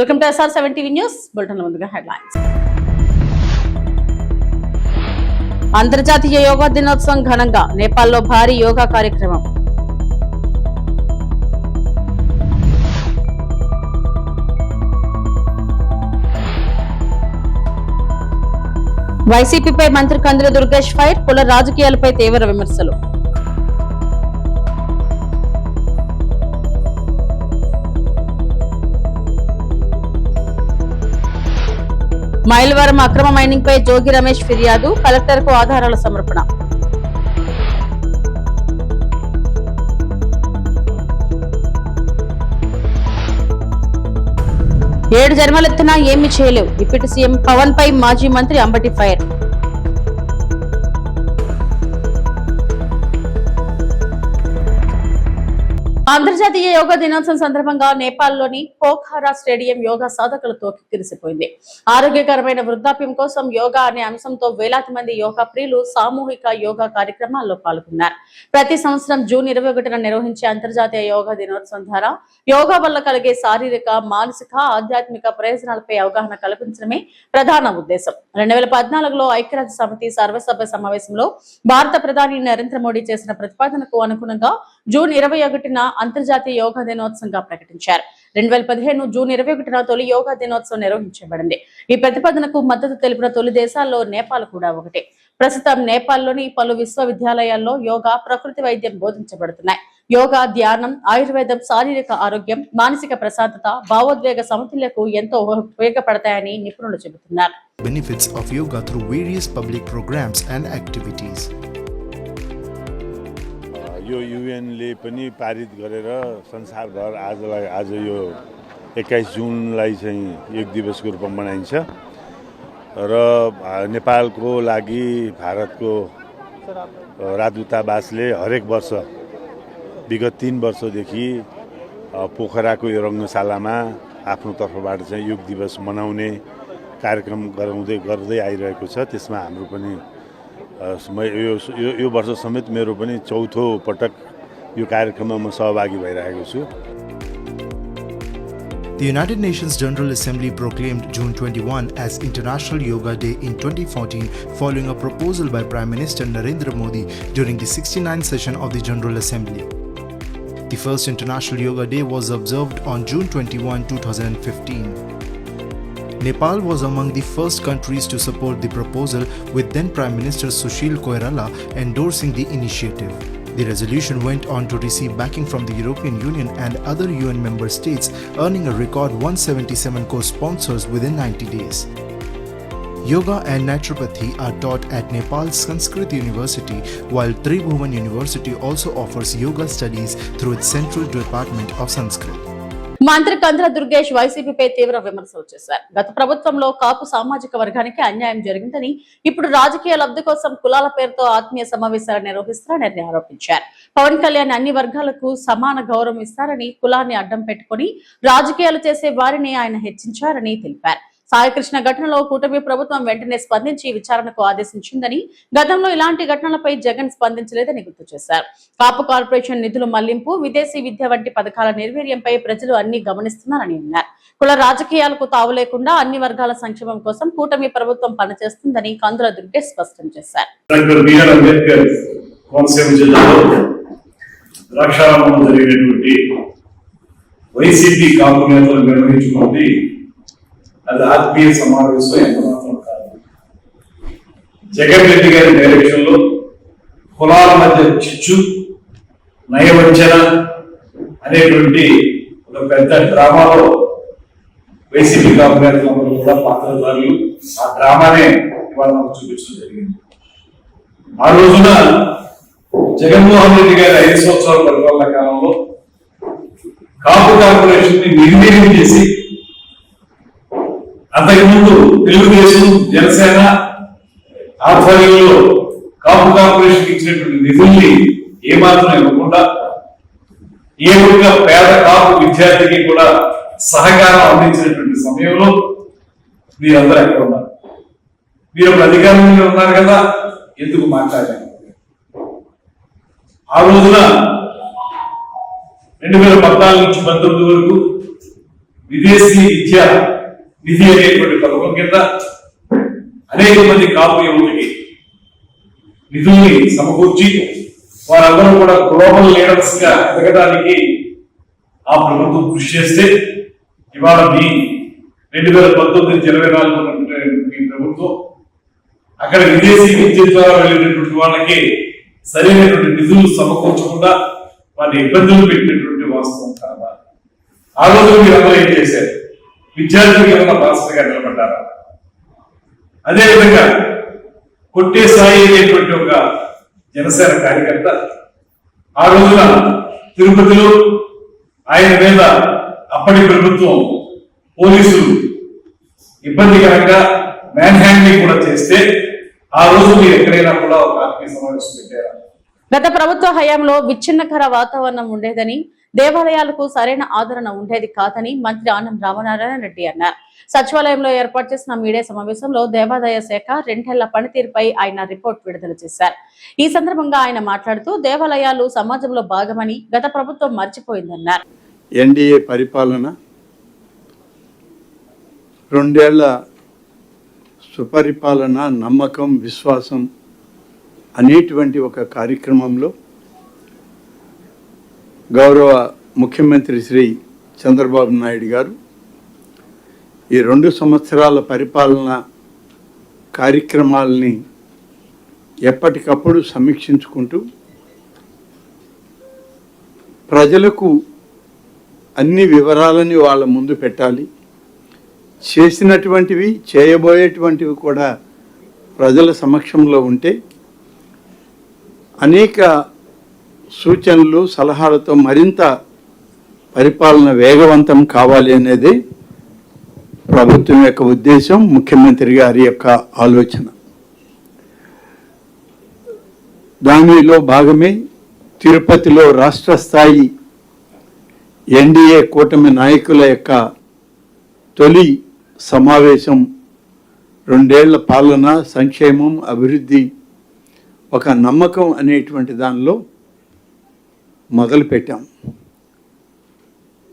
Welcome to SR7 TV news bulletin. ముందుగా headlines. అంతర్జాతీయ యోగా దినోత్సవం ఘనంగా నేపాల్లో భారీ యోగా కార్యక్రమం. వైసీపీపై మంత్రి కందుల దుర్గేష్ ఫైర్, కుల రాజకీయాలపై తీవ్ర విమర్శలు. మైలవరం అక్రమ మైనింగ్ పై జోగి రమేష్ ఫిర్యాదు, కలెక్టర్ కు ఆధారాల సమర్పణ. ఏడు జన్మలెత్తినా ఏమీ చేయలేవు, డిప్యూటీ సీఎం పవన్ పై మాజీ మంత్రి అంబటి ఫైర్. అంతర్జాతీయ యోగా దినోత్సవం సందర్భంగా నేపాల్లోని పోఖారా స్టేడియం యోగా సాధకులతో కిక్కిరిసిపోయింది. ఆరోగ్యకరమైన వృద్ధాప్యం కోసం యోగా అనే అంశంతో వేలాది మంది యోగా ప్రియులు సామూహిక యోగా కార్యక్రమాల్లో పాల్గొన్నారు. ప్రతి సంవత్సరం జూన్ 21న నిర్వహించే అంతర్జాతీయ యోగా దినోత్సవం ద్వారా యోగా వల్ల కలిగే శారీరక, మానసిక, ఆధ్యాత్మిక ప్రయోజనాలపై అవగాహన కల్పించడమే ప్రధాన ఉద్దేశం. 2014లో ఐక్యరాజ్య సమితి సర్వసభ్య సమావేశంలో భారత ప్రధాని నరేంద్ర మోడీ చేసిన ప్రతిపాదనకు అనుగుణంగా జూన్ 21న అంతర్జాతీయ యోగా దినోత్సవంగా ప్రకటించారు. 2015 జూన్ 21న తొలి యోగా దినోత్సవం నిర్వహించబడింది. ఈ ప్రతిపాదనకు మద్దతు తెలిపిన తొలి దేశాల్లో నేపాల్ కూడా ఒకటి. ప్రస్తుతం నేపాల్లోని పలు విశ్వవిద్యాలయాల్లో యోగా, ప్రకృతి వైద్యం బోధించబడుతున్నాయి. యోగా, ధ్యానం, ఆయుర్వేదం శారీరక ఆరోగ్యం, మానసిక ప్రశాంతత, భావోద్వేగ సమతుల్యకు ఎంతో ఉపయోగపడతాయని నిపుణులు చెబుతున్నారు. Benefits of yoga through various public programs and activities. यो युएनले पनि पारित गरेर संसारभर आज यो 21 जुनलाई चाहिँ योग दिवसको रूपमा मनाइन्छ र नेपालको लागि भारतको राजदूतावासले हरेक वर्ष विगत 3 वर्षदेखि पोखराको यो रङ्गशालामा आफ्नो तर्फबाट चाहिँ योग दिवस मनाउने कार्यक्रम गर्दै आइरहेको छ। त्यसमा हाम्रो पनि यो वर्ष समेत मेरो पनि चौथो पटक यो कार्यक्रममा म सहभागी भइरहेको छु। The United Nations General Assembly proclaimed June 21 as International Yoga Day in 2014 following a proposal by Prime Minister Narendra Modi during the 69th session of the General Assembly. The first International Yoga Day was observed on June 21, 2015. Nepal was among the first countries to support the proposal, with then Prime Minister Sushil Koirala endorsing the initiative. The resolution went on to receive backing from the European Union and other UN member states, earning a record 177 co-sponsors within 90 days. Yoga and naturopathy are taught at Nepal's Sanskrit University, while Tribhuvan University also offers yoga studies through its Central Department of Sanskrit. మంత్రి కందుల దుర్గేష్ వైసీపీపై తీవ్ర విమర్శలు చేశారు. గత ప్రభుత్వంలో కాపు సామాజిక వర్గానికి అన్యాయం జరిగిందని, ఇప్పుడు రాజకీయ లబ్ధి కోసం కులాల పేరుతో ఆత్మీయ సమావేశాలు నిర్వహిస్తారని ఆరోపించారు. పవన్ కళ్యాణ్ అన్ని వర్గాలకు సమాన గౌరవం ఇస్తారని, కులాన్ని అడ్డం పెట్టుకుని రాజకీయాలు చేసే వారిని ఆయన హెచ్చించారని తెలిపారు. సాయికృష్ణ ఘటనలో కూటమి ప్రభుత్వం వెంటనే స్పందించి విచారణకు ఆదేశించిందని, గతంలో ఇలాంటి ఘటనలపై జగన్ స్పందించలేదని గుర్తు చేశారు. కాపు కార్పొరేషన్ నిధులు మళ్లింపు, విదేశీ విద్య వంటి పథకాల నిర్వీర్యంపై ప్రజలు అన్ని గమనిస్తున్నారని అన్నారు. కుల రాజకీయాలకు తావు లేకుండా అన్ని వర్గాల సంక్షేమం కోసం కూటమి ప్రభుత్వం పనిచేస్తుందని కందుల దుర్గేష్ స్పష్టం చేశారు. అది ఆత్మీయ సమావేశం ఎంత మాత్రం కాదు. జగన్ రెడ్డి గారి డైరెక్షన్ లో కులాల మధ్య చిచ్చు, నయవంచన అనేటువంటి ఒక పెద్ద డ్రామాలో వైసీపీ కాపుగారులందరూ కూడా పాత్రధారులు. ఆ డ్రామానే ఇవాళ నాకు చూపించడం జరిగింది. ఆ రోజున జగన్మోహన్ రెడ్డి గారి 5 సంవత్సరాల పరిపాలన కాలంలో కాపు కార్పొరేషన్ ని నిర్వీర్యం చేసి, అంతకుముందు తెలుగుదేశం, జనసేన ఆధ్వర్యంలో కాపు కార్పొరేషన్ ఇచ్చినటువంటి నిధుల్ని ఏమాత్రం ఇవ్వకుండా, ఏ ఒక్క పేద కాపు విద్యార్థికి కూడా సహకారం అందించినటువంటి సమయంలో మీరందరూ ఎక్కడ ఉన్నారు? మీరు అధికారంలో ఉన్నారు కదా, ఎందుకు మాట్లాడారు? ఆ రోజున 2014 నుంచి 2019 వరకు విదేశీ విద్య నిధి అనేటువంటి పథకం కింద అనేక మంది కాపు యువతకి నిధుల్ని సమకూర్చి వారందరూ కూడా గ్లోబల్ లీడర్స్ గా ఎదగడానికి ఆ ప్రభుత్వం కృషి చేస్తే ఇవాళ మీ 2019-24 మీ ప్రభుత్వం అక్కడ విదేశీ విద్య ద్వారా వెళ్ళినటువంటి వాళ్ళకి సరైనటువంటి నిధులు సమకూర్చకుండా వారిని ఇబ్బందులు పెట్టినటువంటి వాస్తవం కాదా? ఆ రోజు మీరు అందరూ ఏం చేశారు? విద్యార్థులకు ఏమైనా భాషగా నిలబడ్డారా? అదేవిధంగా కొట్టే సాయి అనేటువంటి ఒక జనసేన కార్యకర్త ఆ రోజున తిరుపతిలో ఆయన మీద అప్పటి ప్రభుత్వం పోలీసులు ఇబ్బందికరంగా మ్యాన్ హ్యాండింగ్ కూడా చేస్తే ఆ రోజు మీరు ఎక్కడైనా కూడా ఒక ఆత్మీయ సమావేశం పెట్టారా? గత ప్రభుత్వ హయాంలో విచ్ఛిన్నకర వాతావరణం ఉండేదని, దేవాలయాలకు సరైన ఆదరణ ఉండేది కాదని మంత్రి ఆనం రామనారాయణ రెడ్డి అన్నారు. సచివాలయంలో ఏర్పాటు చేసిన మీడియా సమావేశంలో దేవాదాయ శాఖ 2 ఏళ్ల పనితీరుపై ఆయన రిపోర్ట్ విడుదల చేశారు. ఈ సందర్భంగా ఆయన మాట్లాడుతూ దేవాలయాలు సమాజంలో భాగమని గత ప్రభుత్వం మర్చిపోయిందన్నారు. ఎన్డీఏ పరిపాలన 2 ఏళ్ల సుపరిపాలన, నమ్మకం, విశ్వాసం అనేటువంటి ఒక కార్యక్రమంలో గౌరవ ముఖ్యమంత్రి శ్రీ చంద్రబాబు నాయుడు గారు ఈ 2 సంవత్సరాల పరిపాలన కార్యక్రమాలని ఎప్పటికప్పుడు సమీక్షించుకుంటూ ప్రజలకు అన్ని వివరాలని వాళ్ళ ముందు పెట్టాలి, చేసినటువంటివి చేయబోయేటువంటివి కూడా ప్రజల సమక్షంలో ఉంటే అనేక సూచనలు సలహాలతో మరింత పరిపాలన వేగవంతం కావాలి అనేది ప్రభుత్వం యొక్క ఉద్దేశం, ముఖ్యమంత్రి గారి యొక్క ఆలోచన. దానిలో భాగమే తిరుపతిలో రాష్ట్ర స్థాయి ఎన్డీఏ కూటమి నాయకుల యొక్క తొలి సమావేశం 2 ఏళ్ల పాలన, సంక్షేమం, అభివృద్ధి, ఒక నమ్మకం అనేటువంటి దానిలో మొదలుపెట్టాం.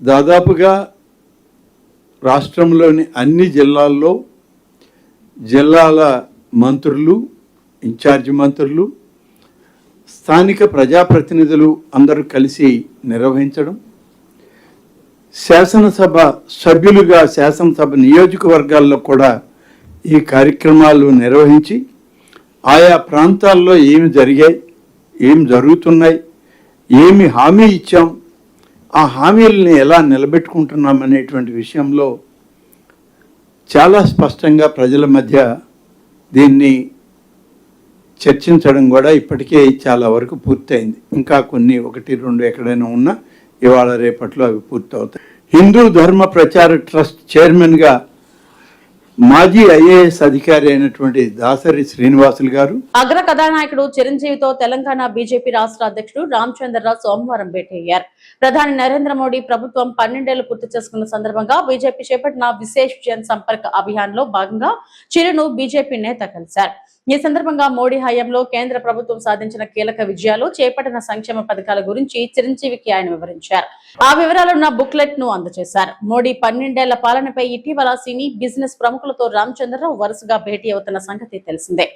దాదాపుగా రాష్ట్రంలోని అన్ని జిల్లాల్లో జిల్లాల మంత్రులు, ఇన్ఛార్జి మంత్రులు, స్థానిక ప్రజాప్రతినిధులు అందరూ కలిసి నిర్వహించడం, శాసనసభ సభ్యులుగా శాసనసభ నియోజకవర్గాల్లో కూడా ఈ కార్యక్రమాలు నిర్వహించి ఆయా ప్రాంతాల్లో ఏమి జరిగాయి, ఏం జరుగుతున్నాయి, ఏమి హామీ ఇచ్చాం, ఆ హామీలని ఎలా నిలబెట్టుకుంటున్నాం అనేటువంటి విషయంలో చాలా స్పష్టంగా ప్రజల మధ్య దీన్ని చర్చించడం కూడా ఇప్పటికే చాలా వరకు పూర్తయింది. ఇంకా కొన్ని 1-2 ఎక్కడైనా ఉన్నా ఇవాళ రేపట్లో అవి పూర్తవుతాయి. హిందూ ధర్మ ప్రచార ట్రస్ట్ చైర్మన్గా మాజీ ఐఏఎస్ అధికారి అయినటువంటి దాసరి శ్రీనివాసులు గారు, అగ్ర కథానాయకుడు చిరంజీవితో తెలంగాణ బీజేపీ రాష్ట్ర అధ్యక్షుడు రామచంద్రరావు సోమవారం భేటీ అయ్యారు. ప్రధాని నరేంద్ర మోడీ ప్రభుత్వం 12 ఏళ్లు పూర్తి చేసుకున్న సందర్భంగా బీజేపీ చేపట్టిన విశేష్ జన్ సంపర్క్ అభియాన్ లో భాగంగా చిరును బీజేపీ నేత కలిశారు. ఈ సందర్భంగా మోడీ హయాంలో కేంద్ర ప్రభుత్వం సాధించిన కీలక విజయాలు, చేపట్టిన సంక్షేమ పథకాల గురించి చిరంజీవికి ఆయన వివరించారు. ఆ వివరాలున్న బుక్లెట్ ను అందజేశారు. మోడీ 12 ఏళ్ల పాలనపై ఇటీవల సినీ, బిజినెస్ ప్రముఖులతో రామచంద్రరావు వరుసగా భేటీ అవుతున్న సంగతి తెలిసిందే.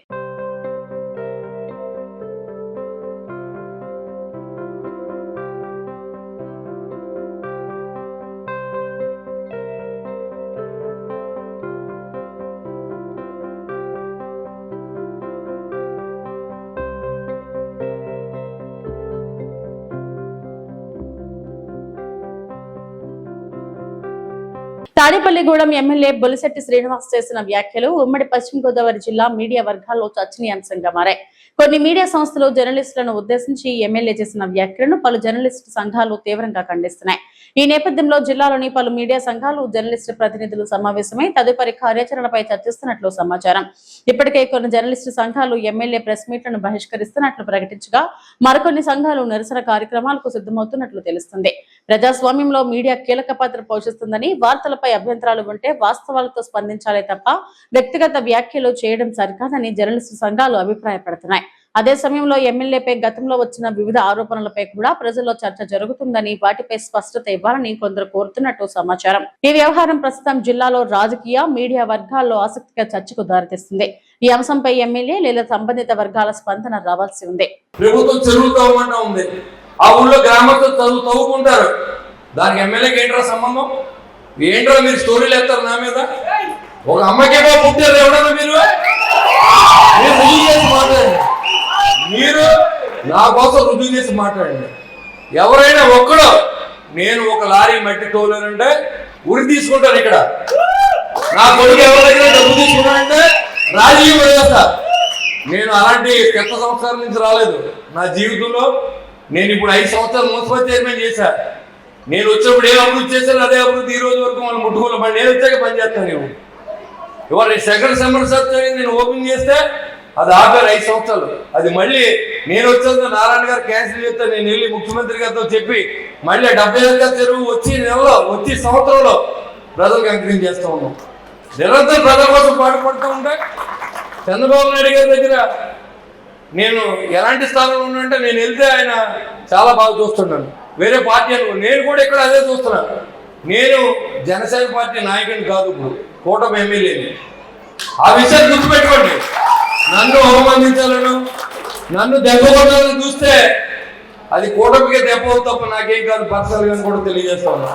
తాడేపల్లిగూడెం ఎమ్మెల్యే బొలిశెట్టి శ్రీనివాస్ చేసిన వ్యాఖ్యలు ఉమ్మడి పశ్చిమ గోదావరి జిల్లా మీడియా వర్గాల్లో చర్చనీయాంశంగా మారాయి. కొన్ని మీడియా సంస్థలు జర్నలిస్టులను ఉద్దేశించి ఎమ్మెల్యే చేసిన వ్యాఖ్యలను పలు జర్నలిస్టు సంఘాలు తీవ్రంగా ఖండిస్తున్నాయి. ఈ నేపథ్యంలో జిల్లాలోని పలు మీడియా సంఘాలు, జర్నలిస్టు ప్రతినిధులు సమావేశమై తదుపరి కార్యాచరణపై చర్చిస్తున్నట్లు సమాచారం. ఇప్పటికే కొన్ని జర్నలిస్టు సంఘాలు ఎమ్మెల్యే ప్రెస్ మీట్లను బహిష్కరిస్తున్నట్లు ప్రకటించగా మరికొన్ని సంఘాలు నిరసన కార్యక్రమాలకు సిద్ధమవుతున్నట్లు తెలుస్తుంది. ప్రజాస్వామ్యంలో మీడియా కీలక పాత్ర పోషిస్తుందని, వార్తలపై అభ్యంతరాలు ఉంటే వాస్తవాలతో స్పందించాలే తప్ప వ్యక్తిగత వ్యాఖ్యలు చేయడం సరికాదని జర్నలిస్టు సంఘాలు అభిప్రాయపడుతున్నాయి. అదే సమయంలో ఎమ్మెల్యేపై గతంలో వచ్చిన వివిధ ఆరోపణలపై కూడా ప్రజల్లో చర్చ జరుగుతుందని, వాటిపై స్పష్టత ఇవ్వాలని కొందరు కోరుతున్నట్టు సమాచారం. ఈ వ్యవహారం ప్రస్తుతం జిల్లాలో రాజకీయ, మీడియా వర్గాల్లో ఆసక్తిగా చర్చకు దారితీస్తుంది. ఈ అంశంపై ఎమ్మెల్యే లేదా సంబంధిత వర్గాల స్పందన రావాల్సి ఉంది. ప్రభుత్వం చెరువులు తవ్వమంటా ఉంది. ఆ ఊళ్ళో గ్రామస్తులు తవ్వుకుంటారు. దానికి ఎమ్మెల్యేకి ఏంట్రా సంబంధం? ఏంట్రా మీరు స్టోరీలు ఎత్తారు నా మీద? ఒక అమ్మకేమో పుట్టారు ఎవడన్నా మీరు రుజువు చేసి మాట్లాడండి. మీరు నా కోసం రుజువు చేసి మాట్లాడండి. ఎవరైనా ఒక్కడో నేను ఒక లారీ మట్టి తోలేనంటే ఉరి తీసుకుంటాను. ఇక్కడ నా కొడుకు ఎవరి దగ్గర డబ్బు తీసుకున్నానంటే రాజీవ్ వ్యవస్థ. నేను అలాంటి కొత్త సంవత్సరాల నుంచి రాలేదు. నా జీవితంలో నేను ఇప్పుడు 5 సంవత్సరాలు మున్సిపల్ చైర్మన్ చేశా. నేను వచ్చినప్పుడు ఏ అభివృద్ధి చేశాను అదే అభివృద్ధి ఈ రోజు వరకు వాళ్ళు ముట్టుకోవాలి. నేను వచ్చాక పనిచేస్తాను. నేను ఇవాళ సెకండ్ సెమిస్టర్ నేను ఓపెన్ చేస్తే అది ఆపారు 5 సంవత్సరాలు. అది మళ్ళీ నేను వచ్చేందుకు నారాయణ గారు క్యాన్సిల్ చేస్తే నేను వెళ్ళి ముఖ్యమంత్రి గారితో చెప్పి మళ్ళీ 70,000 చెరువు వచ్చి నెలలో వచ్చి సంవత్సరంలో ప్రజలకు అంకితం చేస్తూ ఉన్నాం. నిరంతరం ప్రజల కోసం పాటుపడుతూ ఉంటాయి. చంద్రబాబు నాయుడు గారి దగ్గర నేను ఎలాంటి స్థానంలో ఉన్నానంటే నేను వెళ్తే ఆయన చాలా బాగా చూస్తున్నాను. వేరే పార్టీ అనుకో, నేను కూడా ఇక్కడ అదే చూస్తున్నాను. నేను జనసేన పార్టీ నాయకుని కాదు, ఇప్పుడు కూటమి ఎమ్మెల్యేని. ఆ విషయాన్ని గుర్తుపెట్టుకోండి. నన్ను అవమానించాలను, నన్ను దెబ్బ కొట్టాలని చూస్తే అది కూటమికి దెబ్బ తప్ప నాకేం కాదు. పర్సనల్ గా కూడా తెలియజేస్తా ఉన్నా.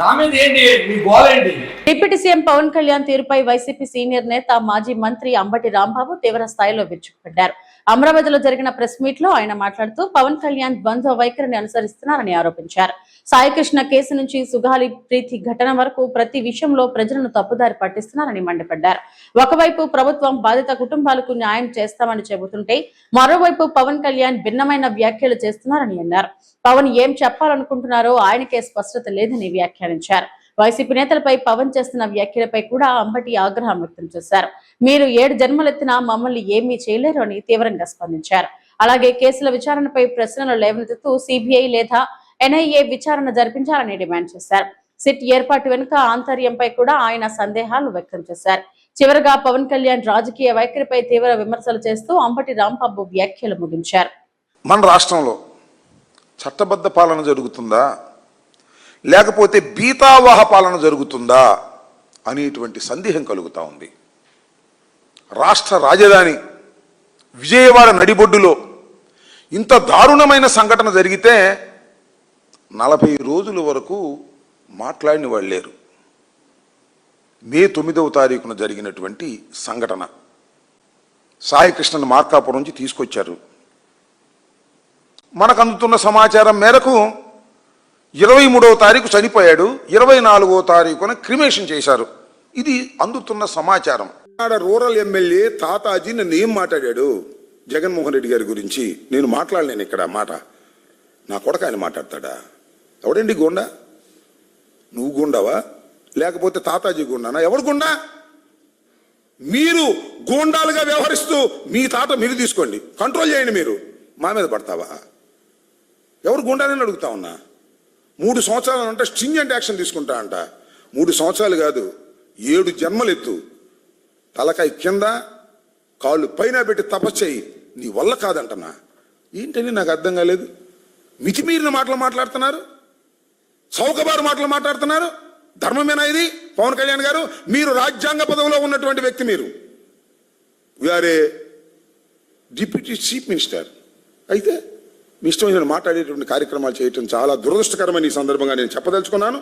నా మీద ఏంటి మీ గోల్ ఏంటి? డిప్యూటీ సీఎం పవన్ కళ్యాణ్ తీరుపై వైసీపీ సీనియర్ నేత మాజీ మంత్రి అంబటి రాంబాబు తీవ్ర స్థాయిలో విరుచుకుపడ్డారు. అమరావతిలో జరిగిన ప్రెస్ మీట్ లో ఆయన మాట్లాడుతూ పవన్ కళ్యాణ్ ద్వంద్వ వైఖరిని అనుసరిస్తున్నారని ఆరోపించారు. సాయికృష్ణ కేసు నుంచి సుగాలి ప్రీతి ఘటన వరకు ప్రతి విషయంలో ప్రజలను తప్పుదారి పట్టిస్తున్నారని మండిపడ్డారు. ఒకవైపు ప్రభుత్వం బాధిత కుటుంబాలకు న్యాయం చేస్తామని చెబుతుంటే మరోవైపు పవన్ కళ్యాణ్ భిన్నమైన వ్యాఖ్యలు చేస్తున్నారని అన్నారు. పవన్ ఏం చెప్పాలనుకుంటున్నారో ఆయనకే స్పష్టత లేదని వ్యాఖ్యానించారు. వైసీపీ నేతలపై పవన్ చేస్తున్న వ్యాఖ్యలపై కూడా అంబటి ఆగ్రహం వ్యక్తం చేశారు. మీరు 7 జన్మలెత్తినా మమ్మల్ని ఏమీ చేయలేరు అని తీవ్రంగా స్పందించారు. అలాగే కేసుల విచారణపై ప్రశ్నలు లేవనెత్తుతూ సిబిఐ లేదా ఎన్ఐఏ విచారణ జరిపించాలని డిమాండ్ చేశారు. సిట్ ఏర్పాటు వెనుక ఆంతర్యంపై కూడా ఆయన సందేహాలు వ్యక్తం చేశారు. చివరగా పవన్ కళ్యాణ్ రాజకీయ వైఖరిపై తీవ్ర విమర్శలు చేస్తూ అంబటి రాంబాబు వ్యాఖ్యలు ముగించారు. మన రాష్ట్రంలో చట్టబద్ధ పాలన జరుగుతుందా లేకపోతే బీతావాహ పాలన జరుగుతుందా అనేటువంటి సందేహం కలుగుతూ ఉంది. రాష్ట్ర రాజధాని విజయవాడ నడిబొడ్డులో ఇంత దారుణమైన సంఘటన జరిగితే 40 రోజుల వరకు మాట్లాడిన వాళ్ళు లేరు. మే 9వ తారీఖున జరిగినటువంటి సంఘటన సాయికృష్ణను మార్కాపురం నుంచి తీసుకొచ్చారు. మనకు అందుతున్న సమాచారం మేరకు 23వ తారీఖు చనిపోయాడు, 24వ తారీఖున క్రిమేషన్ చేశారు. ఇది అందుతున్న సమాచారం. రూరల్ ఎమ్మెల్యే తాతాజీ నన్ను ఏం మాట్లాడాడు జగన్మోహన్ రెడ్డి గారి గురించి నేను మాట్లాడలేను. ఇక్కడ మాట నా కొడుకు ఆయన మాట్లాడతాడా? ఎవడండి గుండా? నువ్వు గుండావా లేకపోతే తాతాజీ గుండానా? ఎవడు గుండా? మీరు గూండాలుగా వ్యవహరిస్తూ మీ తాత మీరు తీసుకోండి, కంట్రోల్ చేయండి. మీరు మా మీద పడతావా? ఎవరు గుండాలని అడుగుతా ఉన్నా. 3 సంవత్సరాలు అంటే స్ట్రింజెంట్ యాక్షన్ తీసుకుంటా అంట. 3 సంవత్సరాలు కాదు, 7 జన్మలు ఎత్తు, తలకాయ కింద కాళ్ళు పైన పెట్టి తపస్సేయి, నీ వల్ల కాదంటనా? ఏంటని నాకు అర్థం కాలేదు. మితిమీరిన మాటలు మాట్లాడుతున్నారు, చౌకబారు మాటలు మాట్లాడుతున్నారు. ధర్మమేనా ఇది? పవన్ కళ్యాణ్ గారు, మీరు రాజ్యాంగ పదవిలో ఉన్నటువంటి వ్యక్తి, మీరు వీఆర్ ఏ డిప్యూటీ చీఫ్ మినిస్టర్. అయితే మీ ఇష్టమైన మాట్లాడేటువంటి కార్యక్రమాలు చేయటం చాలా దురదృష్టకరమని ఈ సందర్భంగా నేను చెప్పదలుచుకున్నాను.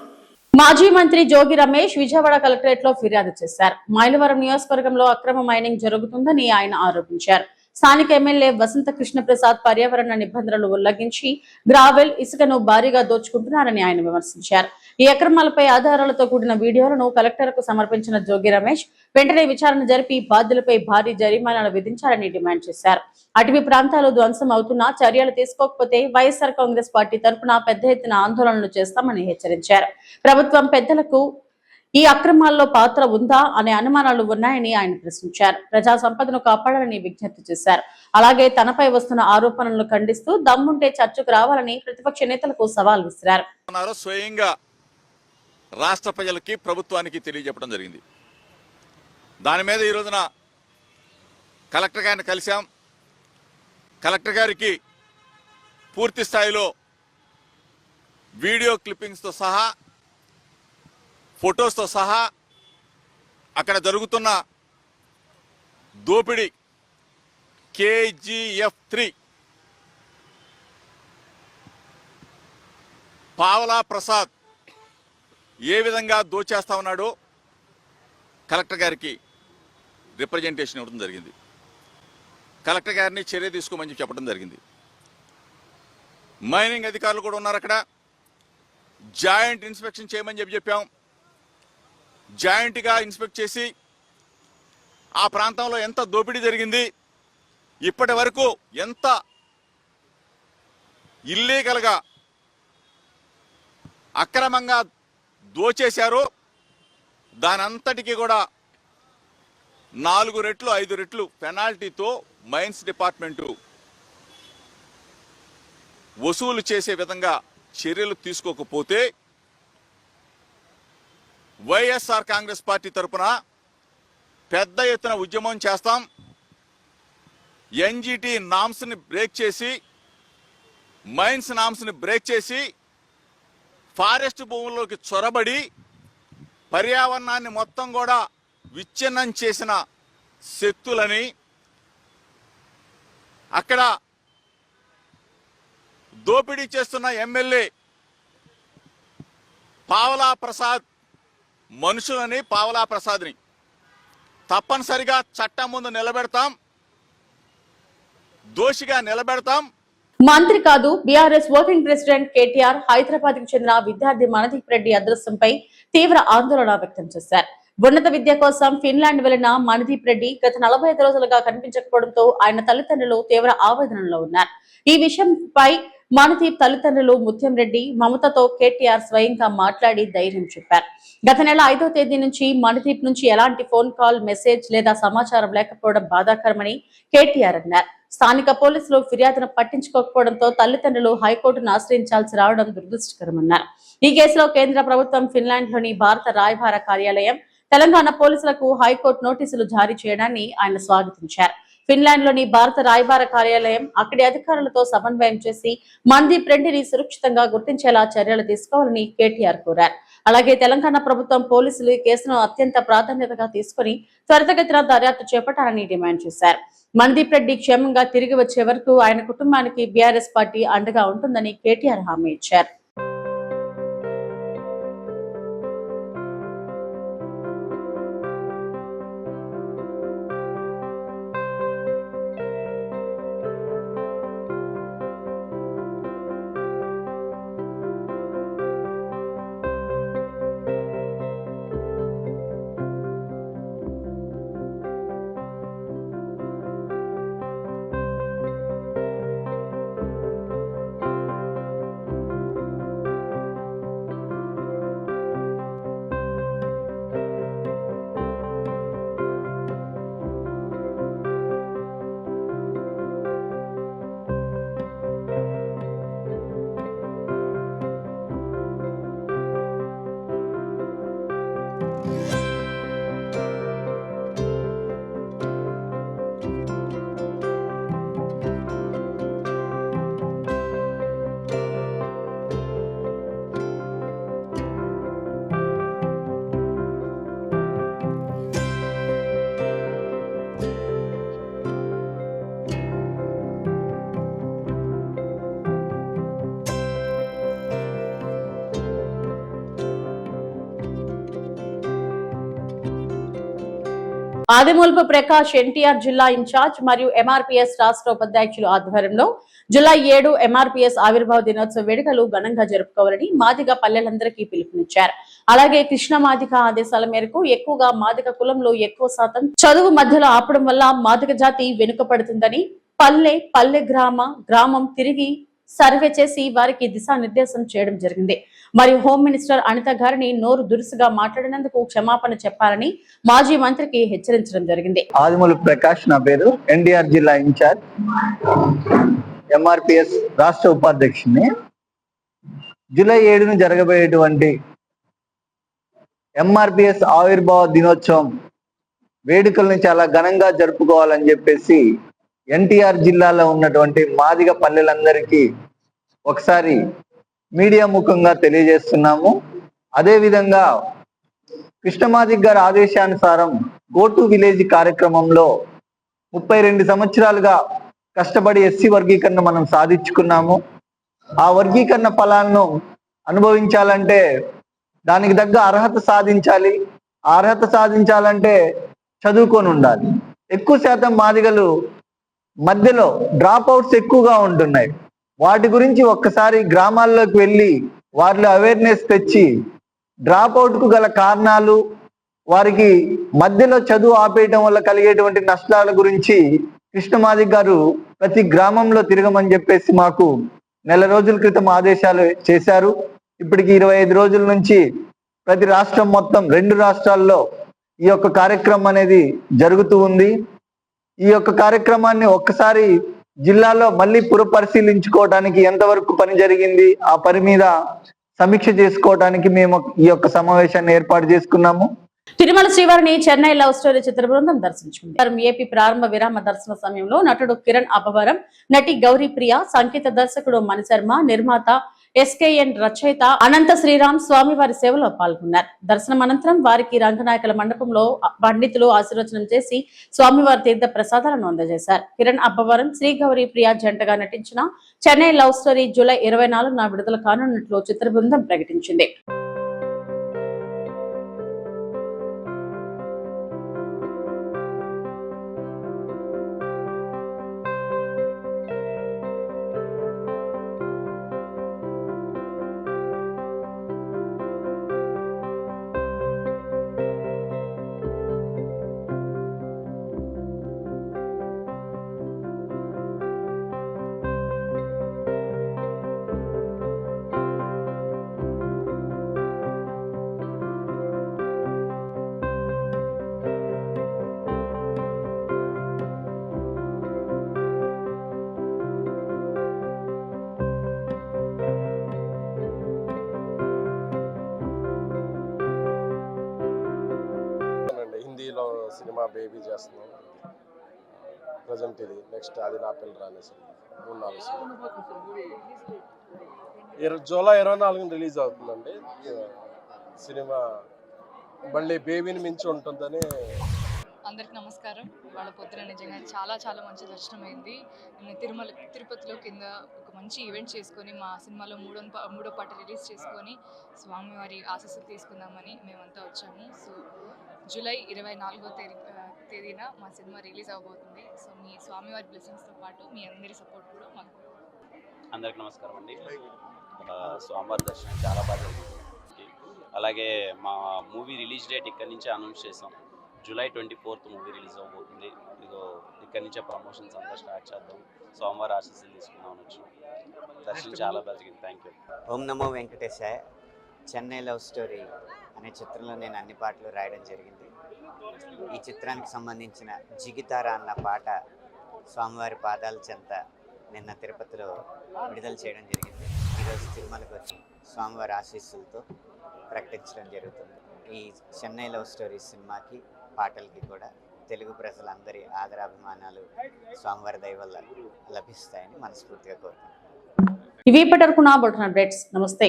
మాజీ మంత్రి జోగి రమేష్ విజయవాడ కలెక్టరేట్ లో ఫిర్యాదు చేశారు. మైలవరం నియోజకవర్గంలో అక్రమ మైనింగ్ జరుగుతుందని ఆయన ఆరోపించారు. స్థానిక ఎమ్మెల్యే వసంత కృష్ణ ప్రసాద్ పర్యావరణ నిబంధనలు ఉల్లంఘించి గ్రావెల్, ఇసుకను భారీగా దోచుకుంటున్నారని ఆయన విమర్శించారు. ఈ అక్రమాలపై ఆధారాలతో కూడిన వీడియోలను కలెక్టర్ కు సమర్పించిన జోగి రమేష్ వెంటనే విచారణ జరిపి బాధ్యులపై భారీ జరిమానాలు విధించాలని డిమాండ్ చేశారు. అటవీ ప్రాంతాలు ధ్వంసం అవుతున్నా చర్యలు తీసుకోకపోతే వైఎస్ఆర్ కాంగ్రెస్ పార్టీ తరఫున పెద్ద ఎత్తున ఆందోళనలు చేస్తామని హెచ్చరించారు. ప్రభుత్వం పెద్దలకు ఈ అక్రమాల్లో పాత్ర ఉందా అనే అనుమానాలు ఉన్నాయని ఆయన ప్రశ్నించారు. ప్రజా సంపదను కాపాడాలని విజ్ఞప్తి చేశారు. అలాగే తనపై వస్తున్న ఆరోపణలను ఖండిస్తూ దమ్ముంటే చర్చకు రావాలని ప్రతిపక్ష నేతలకు సవాల్ విసిరారు. స్వయంగా రాష్ట్ర ప్రజలకి ప్రభుత్వానికి తెలియజెప్పడం జరిగింది. దాని మీద ఈ రోజున కలెక్టర్ గారిని కలిశాం. కలెక్టర్ గారికి పూర్తి స్థాయిలో వీడియో క్లిప్పింగ్స్తో సహా ఫొటోస్తో సహా అక్కడ జరుగుతున్న దోపిడీ KGF3 పావలా ప్రసాద్ ఏ విధంగా దోచేస్తా ఉన్నాడో కలెక్టర్ గారికి రిప్రజెంటేషన్ ఇవ్వడం జరిగింది. కలెక్టర్ గారిని చర్య తీసుకోమని చెప్పడం జరిగింది. మైనింగ్ అధికారులు కూడా ఉన్నారు అక్కడ. జాయింట్ ఇన్స్పెక్షన్ చేయమని చెప్పాం. జాయింట్గా ఇన్స్పెక్ట్ చేసి ఆ ప్రాంతంలో ఎంత దోపిడీ జరిగింది, ఇప్పటి వరకు ఎంత ఇల్లీగల్గా అక్రమంగా దోచేశారో దానంతటికీ కూడా 4 రెట్లు 5 రెట్లు పెనాల్టీతో మైన్స్ డిపార్ట్మెంటు వసూలు చేసే విధంగా చర్యలు తీసుకోకపోతే వైఎస్ఆర్ కాంగ్రెస్ పార్టీ తరఫున పెద్ద ఎత్తున ఉద్యమం చేస్తాం. ఎన్జిటి నామ్స్ని బ్రేక్ చేసి, మైన్స్ నామ్స్ని బ్రేక్ చేసి, ఫారెస్ట్ భూముల్లోకి చొరబడి పర్యావరణాన్ని మొత్తం కూడా విచ్ఛిన్నం చేసిన శక్తులని అక్కడ దోపిడీ చేస్తున్న ఎమ్మెల్యే పావలా ప్రసాద్ మనుషులని, పావలా ప్రసాద్ని తప్పనిసరిగా చట్టం ముందు నిలబెడతాం, దోషిగా నిలబెడతాం. మంత్రి కాదు BRS working president KTR Hyderabad కు చెందిన విద్యార్థి మనదీప్ రెడ్డి అదృశ్యంపై తీవ్ర ఆందోళన వ్యక్తం చేశారు. ఉన్నత విద్య కోసం ఫిన్లాండ్ వెళ్లిన మనదీప్ రెడ్డి గత 45 రోజులుగా కనిపించకపోవడంతో ఆయన తల్లిదండ్రులు తీవ్ర ఆవేదనలో ఉన్నారు. ఈ విషయంపై మనదీప్ తల్లిదండ్రులు ముత్యం రెడ్డి మమతతో కేటీఆర్ స్వయంగా మాట్లాడి ధైర్యం చెప్పారు. గత నెల 5వ తేదీ నుంచి మనదీప్ నుంచి ఎలాంటి ఫోన్ కాల్, మెసేజ్ లేదా సమాచారం లేకపోవడం బాధాకరమని కేటీఆర్ అన్నారు. స్థానిక పోలీసులు ఫిర్యాదును పట్టించుకోకపోవడంతో తల్లిదండ్రులు హైకోర్టును ఆశ్రయించాల్సి రావడం దురదృష్టకరమన్నారు. ఈ కేసులో కేంద్ర ప్రభుత్వం, ఫిన్లాండ్ లోని భారత రాయబార కార్యాలయం, తెలంగాణ పోలీసులకు హైకోర్టు నోటీసులు జారీ చేయడాన్ని ఆయన స్వాగతించారు. ఫిన్లాండ్ లోని భారత రాయబార కార్యాలయం అక్కడి అధికారులతో సమన్వయం చేసి మనదీప్ రెడ్డిని సురక్షితంగా గుర్తించేలా చర్యలు తీసుకోవాలని కేటీఆర్ కోరారు. అలాగే తెలంగాణ ప్రభుత్వం, పోలీసులు ఈ కేసును అత్యంత ప్రాధాన్యతగా తీసుకుని త్వరితగతిన దర్యాప్తు చేపట్టాలని డిమాండ్ చేశారు. మనదీప్ రెడ్డి క్షేమంగా తిరిగి వచ్చే వరకు ఆయన కుటుంబానికి బీఆర్ఎస్ పార్టీ అండగా ఉంటుందని కేటీఆర్ హామీ ఇచ్చారు. ఆదిమూలపు ప్రకాష్ ఎన్టీఆర్ జిల్లా ఇన్ఛార్జ్ మరియు ఎంఆర్పీఎస్ రాష్ట్ర ఉపాధ్యక్షుల ఆధ్వర్యంలో జూలై 7 ఎంఆర్పీఎస్ ఆవిర్భావ దినోత్సవ వేడుకలు ఘనంగా జరుపుకోవాలని మాదిగ పల్లెలందరికీ పిలుపునిచ్చారు. అలాగే కృష్ణ మాదిగ ఆదేశాల మేరకు ఎక్కువగా మాదిగ కులంలో ఎక్కువ శాతం చదువు మధ్యలో ఆపడం వల్ల మాదిగ జాతి వెనుకపడుతుందని పల్లె గ్రామం తిరిగి సర్వే చేసి వారికి దిశానిర్దేశం చేయడం జరిగింది. మరియు హోమ్ మినిస్టర్ అనిత గారిని నోరు దురుసుగా మాట్లాడినందుకు క్షమాపణ చెప్పాలని మాజీ మంత్రికి హెచ్చరించడం జరిగింది. ఆదిమూలపు ప్రకాష్ నా పేరు, ఎన్టీఆర్ జిల్లా ఇన్ఛార్జ్, ఎంఆర్పిఎస్ రాష్ట్ర ఉపాధ్యక్షుని. జూలై 7న జరగబోయేటువంటి ఎంఆర్పిఎస్ ఆవిర్భావ దినోత్సవం వేడుకల్ని చాలా ఘనంగా జరుపుకోవాలని చెప్పేసి ఎన్టీఆర్ జిల్లాలో ఉన్నటువంటి మాదిగ పల్లెలందరికీ ఒకసారి మీడియా ముఖంగా తెలియజేస్తున్నాము. అదేవిధంగా కృష్ణమాదిగ్ గారి ఆదేశానుసారం గో టు విలేజ్ కార్యక్రమంలో 32 సంవత్సరాలుగా కష్టపడి ఎస్సీ వర్గీకరణ మనం సాధించుకున్నాము. ఆ వర్గీకరణ ఫలాలను అనుభవించాలంటే దానికి తగ్గ అర్హత సాధించాలి. ఆ అర్హత సాధించాలంటే చదువుకొని ఉండాలి. ఎక్కువ శాతం మాదిగలు మధ్యలో డ్రాప్ అవుట్స్ ఎక్కువగా ఉంటున్నాయి. వాటి గురించి ఒక్కసారి గ్రామాల్లోకి వెళ్ళి వారిలో అవేర్నెస్ తెచ్చి డ్రాప్ అవుట్ కు గల కారణాలు, వారికి మధ్యలో చదువు ఆపేయటం వల్ల కలిగేటువంటి నష్టాల గురించి కృష్ణమాదిగ్ గారు ప్రతి గ్రామంలో తిరగమని చెప్పేసి మాకు నెల రోజుల క్రితం ఆదేశాలు చేశారు. ఇప్పటికి 25 రోజుల నుంచి ప్రతి రాష్ట్రం మొత్తం 2 రాష్ట్రాల్లో ఈ యొక్క కార్యక్రమం అనేది జరుగుతూ ఉంది. ఈ యొక్క కార్యక్రమాన్ని ఒక్కసారి జిల్లాలో మళ్ళీ పునఃపరిశీలించుకోవడానికి ఎంతవరకు పని జరిగింది, ఆ పని మీద సమీక్ష చేసుకోవడానికి మేము ఈ యొక్క సమావేశాన్ని ఏర్పాటు చేసుకున్నాము. తిరుమల శ్రీవారిని చెన్నై లవ్ స్టోరీ చిత్ర బృందం దర్శించుకుంది. ఏపీ ప్రారంభ విరామ దర్శన సమయంలో నటుడు కిరణ్ అబ్బవరం, నటి గౌరీ ప్రియ, సంగీత దర్శకుడు మణిశర్మ, నిర్మాత ఎస్కేఎన్ రచయిత అనంత శ్రీరామ్ స్వామివారి సేవలో పాల్గొన్నారు. దర్శనం అనంతరం వారికి రంగనాయకుల మండపంలో పండితులు ఆశీర్వచనం చేసి స్వామివారి తీర్థ ప్రసాదాలను అందజేశారు. కిరణ్ అబ్బవరం, శ్రీ గౌరీ ప్రియ జంటగా నటించిన చెన్నై లవ్ స్టోరీ జూలై 24న విడుదల కానున్నట్లు చిత్ర బృందం ప్రకటించింది. హిందీలో సినిమా బేబీ చేస్తున్నాం ప్రజెంట్. ఇది నెక్స్ట్ అది నా పిల్ల రానేసి 3-4 జూలై 24 రిలీజ్ అవుతుందండి సినిమా. మళ్ళీ బేబీని మించి ఉంటుందని. అందరికి నమస్కారం. వాళ్ళ పొద్దున నిజంగా చాలా మంచి దర్శనం అయింది. నేను తిరుపతిలో కింద ఒక మంచి ఈవెంట్ చేసుకొని మా సినిమాలో మూడో పాట రిలీజ్ చేసుకొని స్వామివారి ఆశీస్సులు తీసుకుందామని మేమంతా వచ్చాము. సో జూలై 24వ తేదీన మా సినిమా రిలీజ్ అవబోతుంది. సో మీ స్వామివారి బ్లెస్సింగ్స్తో పాటు మీ అందరి సపోర్ట్ కూడా మాకు. అందరికి నమస్కారం అండి. స్వామివారి దర్శనం చాలా బాగా జరిగింది. అలాగే మా మూవీ రిలీజ్ డేట్ ఇక్కడి నుంచే అనౌన్స్ చేసాం. జూలై 24th మూవీ రిలీజ్ అవబోతుంది. ఇదిగో ఇక్కడి నుంచే ప్రమోషన్స్ అంతా స్టార్ట్ చేద్దాం. సోమవారం ఆశీస్సులు తీసుకుందామని వచ్చాం. దర్శనం చాలా బాగా జరిగింది. Thank you. Om Namo Venkatesaya. Chennai love story అనే చిత్రంలో నేను అన్ని పాటలు రాయడం జరిగింది. ఈ చిత్రానికి సంబంధించిన జిగితారా అన్న పాట స్వామివారి పాదాల చెంత నిన్న తిరుపతిలో విడుదల చేయడం జరిగింది. ఈరోజు తిరుమలకు వచ్చి స్వామివారి ఆశీస్సులతో ప్రకటించడం జరుగుతుంది. ఈ చెన్నై లవ్ స్టోరీ సినిమాకి పాటలకి కూడా తెలుగు ప్రజలందరి ఆదరాభిమానాలు స్వామివారి దయ వల్ల లభిస్తాయని మనస్ఫూర్తిగా కోరుతున్నాను. ఇవి ఇప్పటివరకు నా బొటన అప్డేట్స్. నమస్తే.